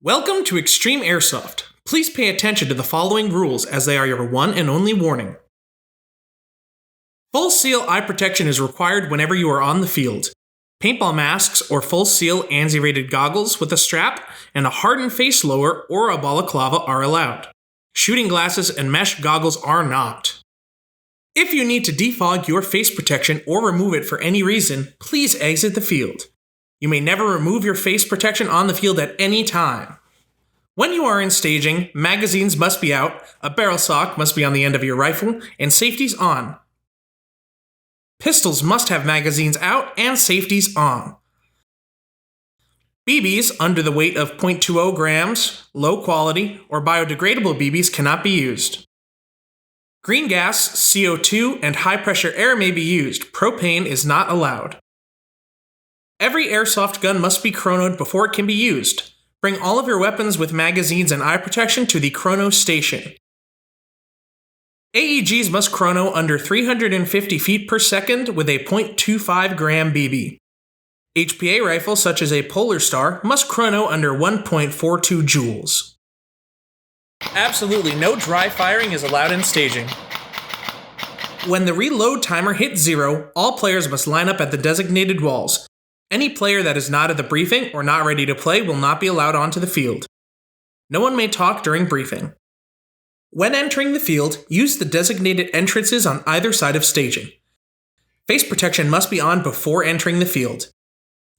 Welcome to Extreme Airsoft. Please pay attention to the following rules as they are your one and only warning. Full seal eye protection is required whenever you are on the field. Paintball masks or full seal ANSI-rated goggles with a strap and a hardened face lower or a balaclava are allowed. Shooting glasses and mesh goggles are not. If you need to defog your face protection or remove it for any reason, please exit the field. You may never remove your face protection on the field at any time. When you are in staging, magazines must be out, a barrel sock must be on the end of your rifle, and safeties on. Pistols must have magazines out and safeties on. BBs under the weight of 0.20 grams, low quality, or biodegradable BBs cannot be used. Green gas, CO2, and high pressure air may be used. Propane is not allowed. Every airsoft gun must be chronoed before it can be used. Bring all of your weapons with magazines and eye protection to the chrono station. AEGs must chrono under 350 feet per second with a 0.25 gram BB. HPA rifles such as a Polar Star must chrono under 1.42 joules. Absolutely no dry firing is allowed in staging. When the reload timer hits 0, all players must line up at the designated walls. Any player that is not at the briefing or not ready to play will not be allowed onto the field. No one may talk during briefing. When entering the field, use the designated entrances on either side of staging. Face protection must be on before entering the field.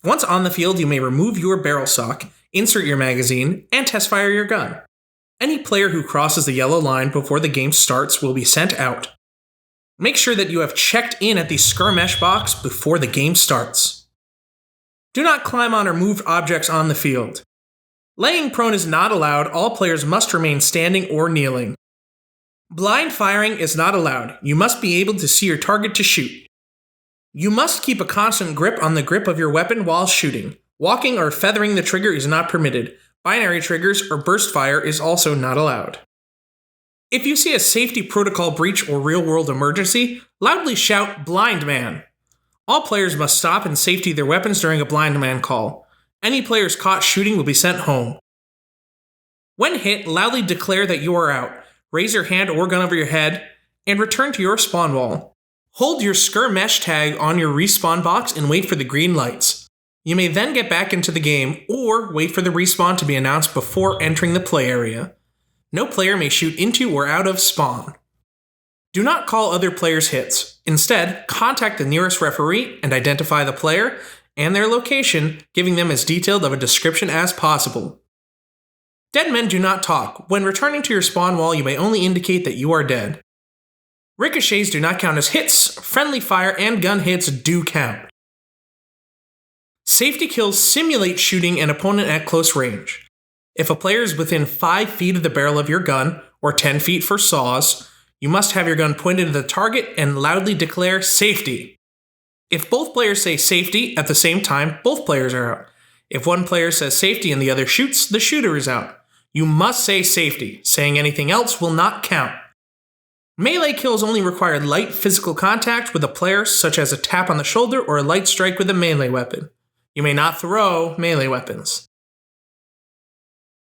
Once on the field, you may remove your barrel sock, insert your magazine, and test fire your gun. Any player who crosses the yellow line before the game starts will be sent out. Make sure that you have checked in at the skirmish box before the game starts. Do not climb on or move objects on the field. Laying prone is not allowed. All players must remain standing or kneeling. Blind firing is not allowed. You must be able to see your target to shoot. You must keep a constant grip on the grip of your weapon while shooting. Walking or feathering the trigger is not permitted. Binary triggers or burst fire is also not allowed. If you see a safety protocol breach or real-world emergency, loudly shout, "Blind man!" All players must stop and safety their weapons during a blind man call. Any players caught shooting will be sent home. When hit, loudly declare that you are out. Raise your hand or gun over your head, and return to your spawn wall. Hold your skirmish tag on your respawn box and wait for the green lights. You may then get back into the game, or wait for the respawn to be announced before entering the play area. No player may shoot into or out of spawn. Do not call other players' hits. Instead, contact the nearest referee and identify the player and their location, giving them as detailed of a description as possible. Dead men do not talk. When returning to your spawn wall, you may only indicate that you are dead. Ricochets do not count as hits. Friendly fire and gun hits do count. Safety kills simulate shooting an opponent at close range. If a player is within 5 feet of the barrel of your gun, or 10 feet for saws, you must have your gun pointed at the target and loudly declare safety. If both players say safety at the same time, both players are out. If one player says safety and the other shoots, the shooter is out. You must say safety. Saying anything else will not count. Melee kills only require light physical contact with a player, such as a tap on the shoulder or a light strike with a melee weapon. You may not throw melee weapons.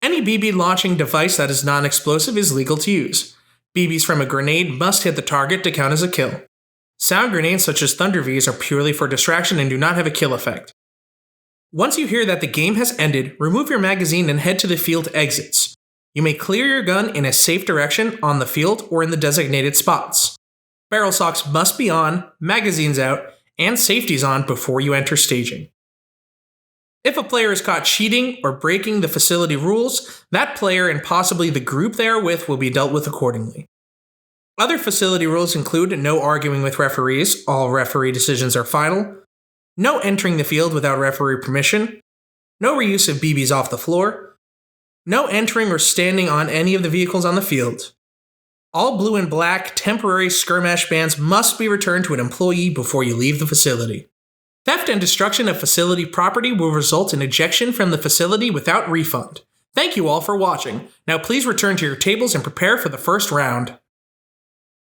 Any BB launching device that is non-explosive is legal to use. BBs from a grenade must hit the target to count as a kill. Sound grenades such as Thunder Vs are purely for distraction and do not have a kill effect. Once you hear that the game has ended, remove your magazine and head to the field exits. You may clear your gun in a safe direction on the field or in the designated spots. Barrel socks must be on, magazines out, and safeties on before you enter staging. If a player is caught cheating or breaking the facility rules, that player and possibly the group they are with will be dealt with accordingly. Other facility rules include no arguing with referees, all referee decisions are final, no entering the field without referee permission, no reuse of BBs off the floor, no entering or standing on any of the vehicles on the field. All blue and black temporary skirmish bands must be returned to an employee before you leave the facility. Theft and destruction of facility property will result in ejection from the facility without refund. Thank you all for watching. Now please return to your tables and prepare for the first round.